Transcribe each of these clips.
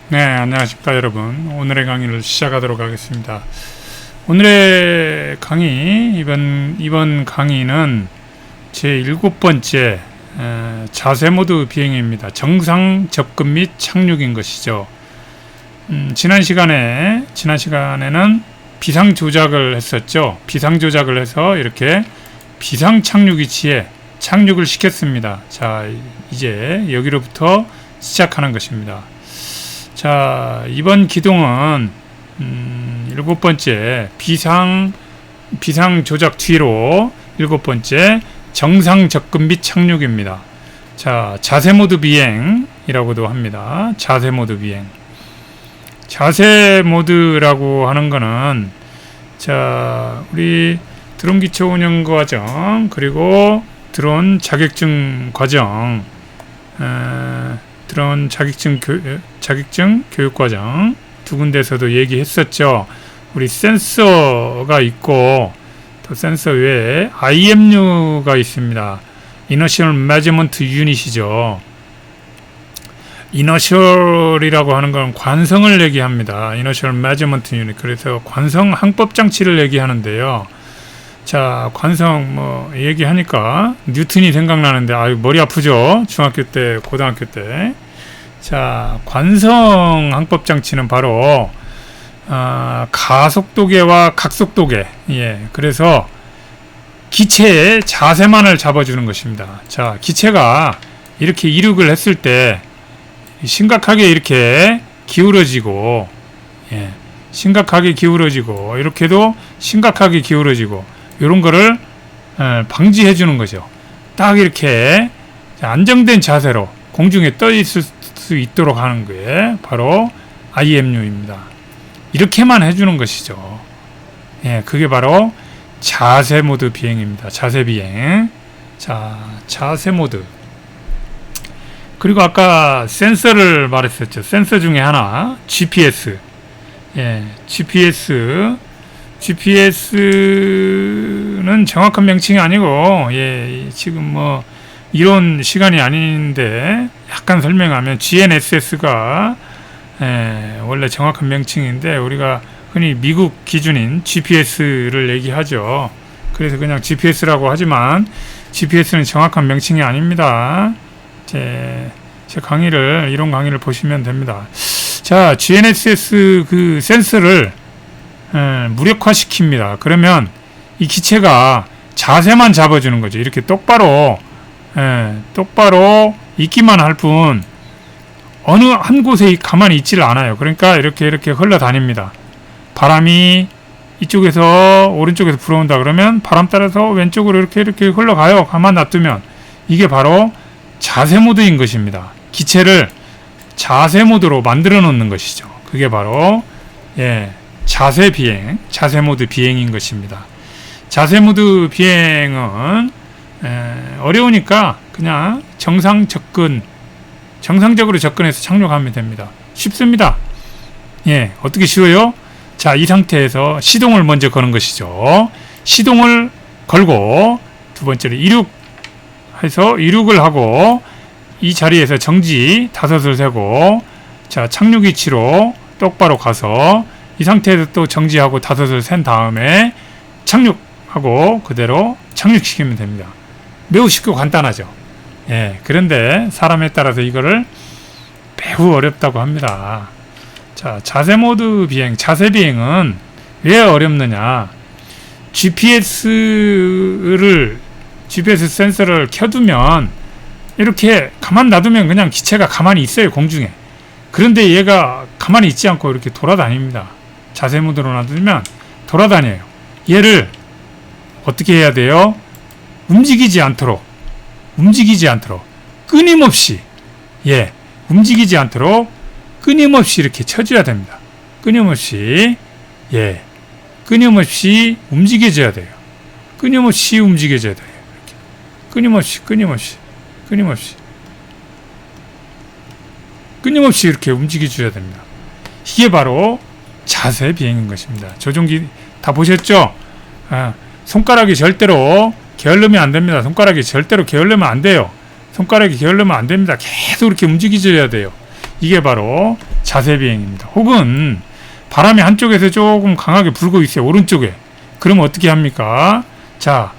네, 안녕하십니까 여러분. 오늘의 강의를 시작하도록 하겠습니다. 오늘의 강의, 이번 강의는 제 7번째 자세 모드 비행입니다. 정상 접근 및 착륙인 것이죠. 지난 시간에는 비상 조작을 했었죠. 비상 조작을 해서 이렇게 비상 착륙 위치에 착륙을 시켰습니다. 자, 이제 여기로부터 시작하는 것입니다. 자, 이번 기동은 7번째 비상 조작 뒤로 7번째 정상 접근 및 착륙입니다. 자, 자세 모드 비행이라고도 합니다. 자세 모드 비행. 자세 모드라고 하는 거는, 자, 우리 드론 기초 운영 과정, 그리고 드론 자격증 과정, 드론 자격증 교육 과정 두 군데에서도 얘기했었죠. 우리 센서가 있고, 또 센서 외에 IMU가 있습니다. Inertial Measurement Unit이죠. 이너셜이라고 하는 건 관성을 얘기합니다. Inertial Measurement Unit. 그래서 관성 항법 장치를 얘기하는데요. 자, 관성 얘기하니까 뉴턴이 생각나는데 아유 머리 아프죠. 중학교 때, 고등학교 때. 자, 관성 항법 장치는 바로 가속도계와 각속도계. 예, 그래서 기체의 자세만을 잡아주는 것입니다. 자, 기체가 이렇게 이륙을 했을 때 심각하게 이렇게 기울어지고, 예, 심각하게 기울어지고, 이렇게도 심각하게 기울어지고, 이런 거를 방지해 주는 거죠. 딱 이렇게 안정된 자세로 공중에 떠 있을 수 있도록 하는 게 바로 IMU입니다. 이렇게만 해주는 것이죠. 예, 그게 바로 자세 모드 비행입니다. 자세 비행. 자, 자세 모드. 그리고 아까 센서를 말했었죠. 센서 중에 하나, GPS. 예, GPS는 정확한 명칭이 아니고, 예, 지금 이론 시간이 아닌데 약간 설명하면 GNSS가 원래 정확한 명칭인데 우리가 흔히 미국 기준인 GPS를 얘기하죠. 그래서 그냥 GPS라고 하지만 GPS는 정확한 명칭이 아닙니다. 제 이론 강의를 보시면 됩니다. 자, GNSS 그 센서를 무력화시킵니다. 그러면 이 기체가 자세만 잡아주는 거죠. 이렇게 똑바로 있기만 할 뿐 어느 한 곳에 가만히 있지를 않아요. 그러니까 이렇게 흘러다닙니다. 바람이 이쪽에서 오른쪽에서 불어온다 그러면 바람 따라서 왼쪽으로 이렇게 흘러가요. 가만 놔두면. 이게 바로 자세 모드인 것입니다. 기체를 자세 모드로 만들어 놓는 것이죠. 그게 바로 자세 비행, 자세 모드 비행인 것입니다. 자세 모드 비행은 어려우니까 그냥 정상적으로 접근해서 착륙하면 됩니다. 쉽습니다. 예, 어떻게 쉬워요? 자, 이 상태에서 시동을 먼저 거는 것이죠. 시동을 걸고 두 번째로 이륙을 하고 이 자리에서 정지 5을 세고, 자, 착륙 위치로 똑바로 가서 이 상태에서 또 정지하고 5을 센 다음에 착륙하고 그대로 착륙시키면 됩니다. 매우 쉽고 간단하죠. 예, 그런데 사람에 따라서 이거를 매우 어렵다고 합니다. 자, 자세 모드 비행, 자세 비행은 왜 어렵느냐? GPS 센서를 켜두면 이렇게 가만 놔두면 그냥 기체가 가만히 있어요, 공중에. 그런데 얘가 가만히 있지 않고 이렇게 돌아다닙니다. 자세 모드로 놔두면 돌아다녀요. 얘를 어떻게 해야 돼요? 움직이지 않도록 끊임없이 이렇게 쳐줘야 됩니다. 끊임없이 움직여줘야 돼요. 끊임없이 이렇게 움직여줘야 됩니다. 이게 바로 자세 비행인 것입니다. 조종기 다 보셨죠? 손가락이 절대로 게을르면 안 됩니다. 손가락이 절대로 게을르면 안 돼요. 손가락이 게을르면 안 됩니다. 계속 이렇게 움직여줘야 돼요. 이게 바로 자세 비행입니다. 혹은 바람이 한쪽에서 조금 강하게 불고 있어요. 오른쪽에. 그러면 어떻게 합니까? 자,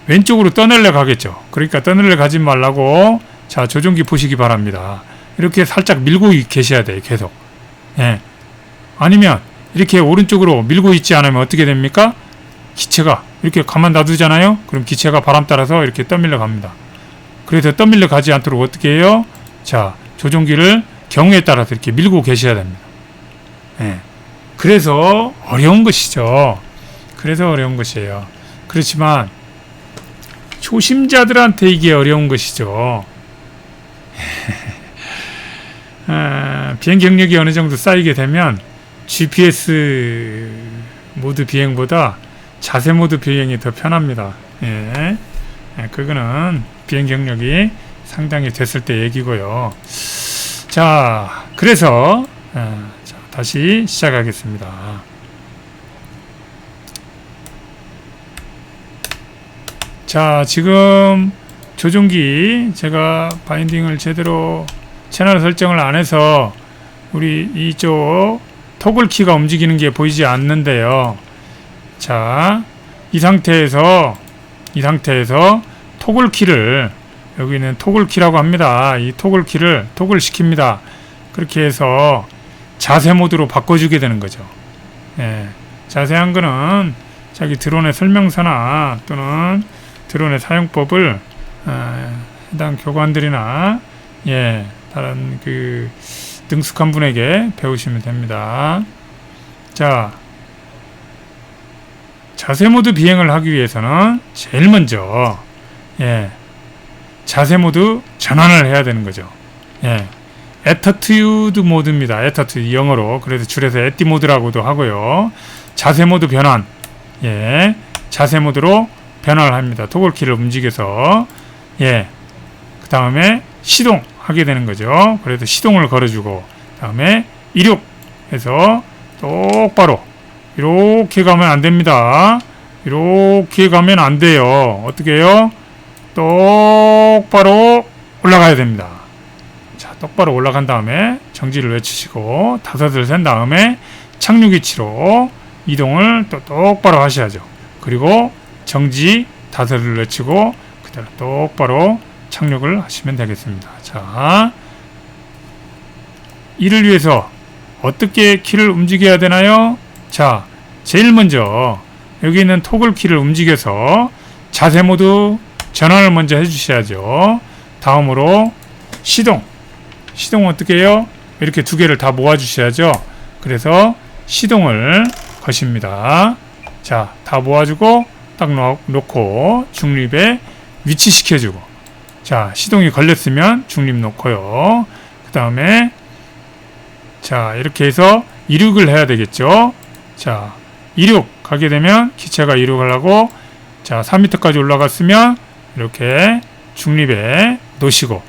왼쪽으로 떠내려 가겠죠. 그러니까 떠내려 가지 말라고 자, 조종기 보시기 바랍니다. 이렇게 살짝 밀고 계셔야 돼요. 계속. 예. 아니면 이렇게 오른쪽으로 밀고 있지 않으면 어떻게 됩니까? 기체가 이렇게 가만 놔두잖아요. 그럼 기체가 바람 따라서 이렇게 떠밀려 갑니다. 그래서 떠밀려 가지 않도록 어떻게 해요? 자, 조종기를 경우에 따라서 이렇게 밀고 계셔야 됩니다. 예. 그래서 어려운 것이죠. 그래서 어려운 것이에요. 그렇지만 초심자들한테 이게 어려운 것이죠. 비행 경력이 어느 정도 쌓이게 되면 GPS 모드 비행보다 자세 모드 비행이 더 편합니다. 예. 그거는 비행 경력이 상당히 됐을 때 얘기고요. 자, 그래서 자, 다시 시작하겠습니다. 자, 지금 조종기 제가 바인딩을 제대로 채널 설정을 안 해서 우리 이쪽 토글 키가 움직이는 게 보이지 않는데요. 자, 이 상태에서 토글 키를, 여기는 토글 키라고 합니다. 이 토글 키를 토글 시킵니다. 그렇게 해서 자세 모드로 바꿔주게 되는 거죠. 예, 자세한 거는 자기 드론의 설명서나 또는 드론의 사용법을 해당 교관들이나 예, 다른 그 능숙한 분에게 배우시면 됩니다. 자, 자세 모드 비행을 하기 위해서는 제일 먼저 예, 자세 모드 전환을 해야 되는 거죠. 예, 애터튜드 모드입니다. 애터튜드 영어로. 그래서 줄여서 에티 모드라고도 하고요. 자세 모드 변환. 예, 자세 모드로 변환을 합니다. 토글키를 움직여서 예, 그 다음에 시동하게 되는 거죠. 그래서 시동을 걸어주고 다음에 이륙 해서 똑바로 이렇게 가면 안 됩니다. 이렇게 가면 안 돼요. 어떻게 해요? 똑바로 올라가야 됩니다. 자, 똑바로 올라간 다음에 정지를 외치시고 다섯을 센 다음에 착륙 위치로 이동을 또 똑바로 하셔야죠. 그리고 정지 다섯을 외치고 그대로 똑바로 착륙을 하시면 되겠습니다. 자, 이를 위해서 어떻게 키를 움직여야 되나요? 자, 제일 먼저 여기 있는 토글 키를 움직여서 자세 모드 전환을 먼저 해주셔야죠. 다음으로 시동 어떻게 해요? 이렇게 두 개를 다 모아 주셔야죠. 그래서 시동을 거십니다. 자, 다 모아주고 딱 놓고 중립에 위치시켜주고, 자, 시동이 걸렸으면 중립 놓고요. 그 다음에 자, 이렇게 해서 이륙을 해야 되겠죠. 자, 이륙 가게 되면 기체가 이륙을 하고, 자, 4m까지 올라갔으면 이렇게 중립에 놓으시고,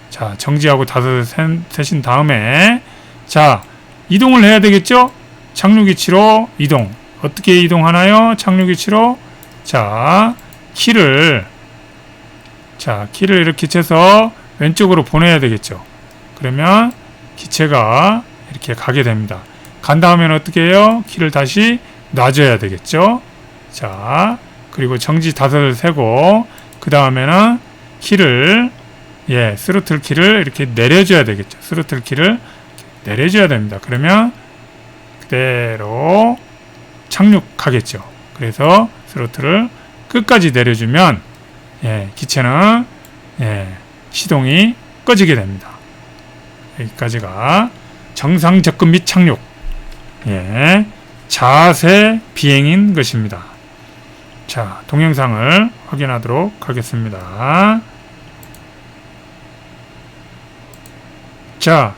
자, 정지하고 다섯을 세신 다음에 자, 이동을 해야 되겠죠. 착륙 위치로 이동. 어떻게 이동하나요? 착륙 위치로 자, 키를 이렇게 쳐서 왼쪽으로 보내야 되겠죠. 그러면 기체가 이렇게 가게 됩니다. 간 다음에는 어떻게 해요? 키를 다시 놔줘야 되겠죠. 자, 그리고 정지 다섯을 세고 그 다음에는 키를 예, 스로틀 키를 이렇게 내려줘야 되겠죠. 스로틀 키를 내려줘야 됩니다. 그러면 그대로 착륙하겠죠. 그래서 스로틀을 끝까지 내려주면 예, 기체는 예, 시동이 꺼지게 됩니다. 여기까지가 정상 접근 및 착륙 예, 자세 비행인 것입니다. 자, 동영상을 확인하도록 하겠습니다. 자,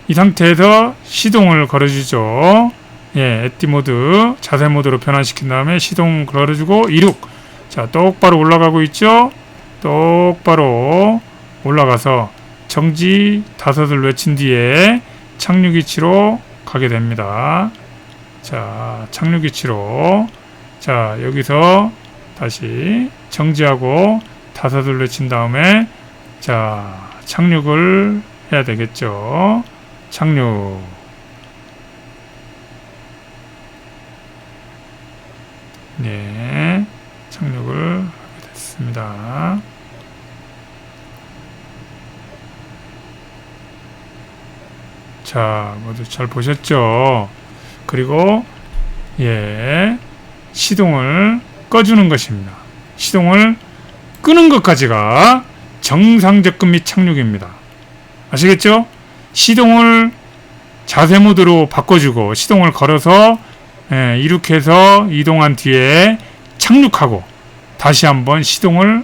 이 상태에서 시동을 걸어주죠. 예, 에티 모드, 자세 모드로 변환시킨 다음에 시동 걸어주고 이륙. 자, 똑바로 올라가고 있죠. 똑바로 올라가서 정지 다섯을 외친 뒤에 착륙 위치로 가게 됩니다. 자, 착륙 위치로 자, 여기서 다시 정지하고 다섯을 외친 다음에 자, 착륙을 해야 되겠죠. 착륙. 네, 착륙을 하게 됐습니다. 자, 모두 잘 보셨죠? 그리고 시동을 꺼주는 것입니다. 시동을 끄는 것까지가 정상 접근 및 착륙입니다. 아시겠죠? 시동을 자세 모드로 바꿔주고 시동을 걸어서 이륙해서 이동한 뒤에 착륙하고 다시 한번 시동을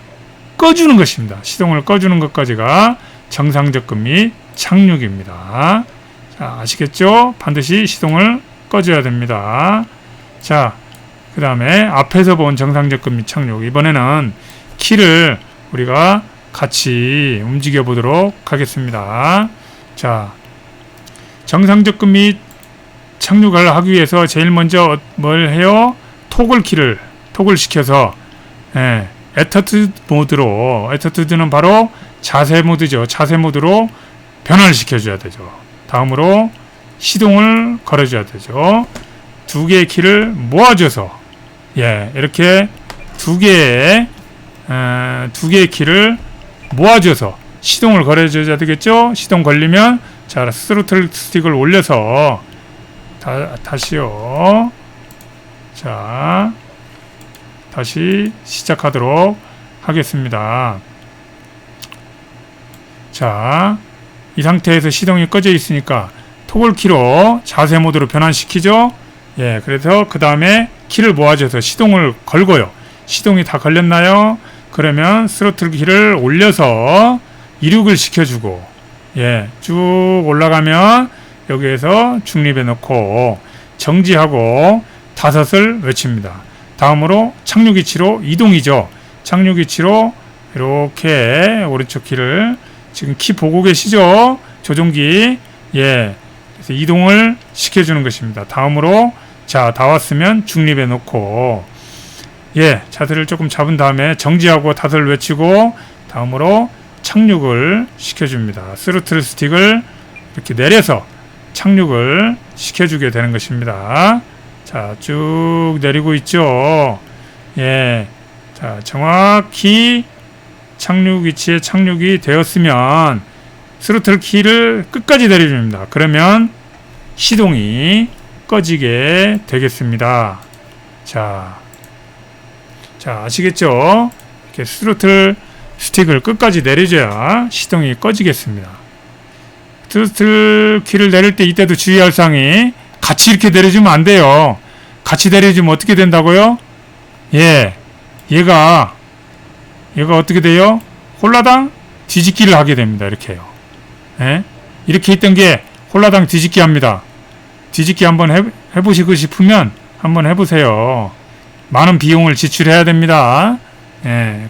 꺼주는 것입니다. 시동을 꺼주는 것까지가 정상 접근 및 착륙입니다. 자, 아시겠죠? 반드시 시동을 꺼줘야 됩니다. 자, 그 다음에 앞에서 본 정상 접근 및 착륙. 이번에는 키를 우리가 같이 움직여 보도록 하겠습니다. 자, 정상 접근 및 착륙을 하기 위해서 제일 먼저 뭘 해요? 토글 시켜서 애터투드 모드로, 애터투드는 바로 자세 모드죠. 자세 모드로 변환을 시켜줘야 되죠. 다음으로 시동을 걸어줘야 되죠. 두 개의 키를 모아줘서 이렇게 두 개의 키를 모아줘서 시동을 걸어줘야 되겠죠. 시동 걸리면 자, 스로틀 스틱을 올려서 다시요. 자, 다시 시작하도록 하겠습니다. 자, 이 상태에서 시동이 꺼져 있으니까 토글 키로 자세 모드로 변환시키죠. 그래서 그 다음에 키를 모아줘서 시동을 걸고요. 시동이 다 걸렸나요? 그러면 스로틀 키를 올려서 이륙을 시켜주고 쭉 올라가면 여기에서 중립에 놓고 정지하고 5을 외칩니다. 다음으로 착륙 위치로 이동이죠. 착륙 위치로 이렇게 오른쪽 키를 지금 키 보고 계시죠? 조종기. 그래서 이동을 시켜주는 것입니다. 다음으로 자, 다 왔으면 중립에 놓고 자세를 조금 잡은 다음에 정지하고 5을 외치고 다음으로 착륙을 시켜줍니다. 스로틀 스틱을 이렇게 내려서 착륙을 시켜주게 되는 것입니다. 자, 쭉 내리고 있죠. 자, 정확히 착륙 위치에 착륙이 되었으면 스로틀 키를 끝까지 내려줍니다. 그러면 시동이 꺼지게 되겠습니다. 자, 아시겠죠? 이렇게 스로틀 스틱을 끝까지 내려줘야 시동이 꺼지겠습니다. 스로틀 키를 내릴 때 이때도 주의할 사항이 같이 이렇게 내려주면 안 돼요. 같이 내려주면 어떻게 된다고요? 얘가 어떻게 돼요? 홀라당 뒤집기를 하게 됩니다. 이렇게요. 이렇게 있던 게 홀라당 뒤집기 합니다. 뒤집기 한번 해보시고 싶으면 한번 해보세요. 많은 비용을 지출해야 됩니다.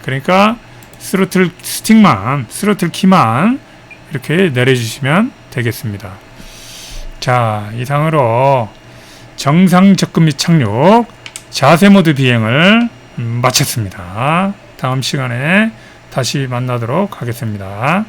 그러니까 스로틀 스틱만, 스로틀 키만 이렇게 내려주시면 되겠습니다. 자, 이상으로 정상 접근 및 착륙 자세 모드 비행을 마쳤습니다. 다음 시간에 다시 만나도록 하겠습니다.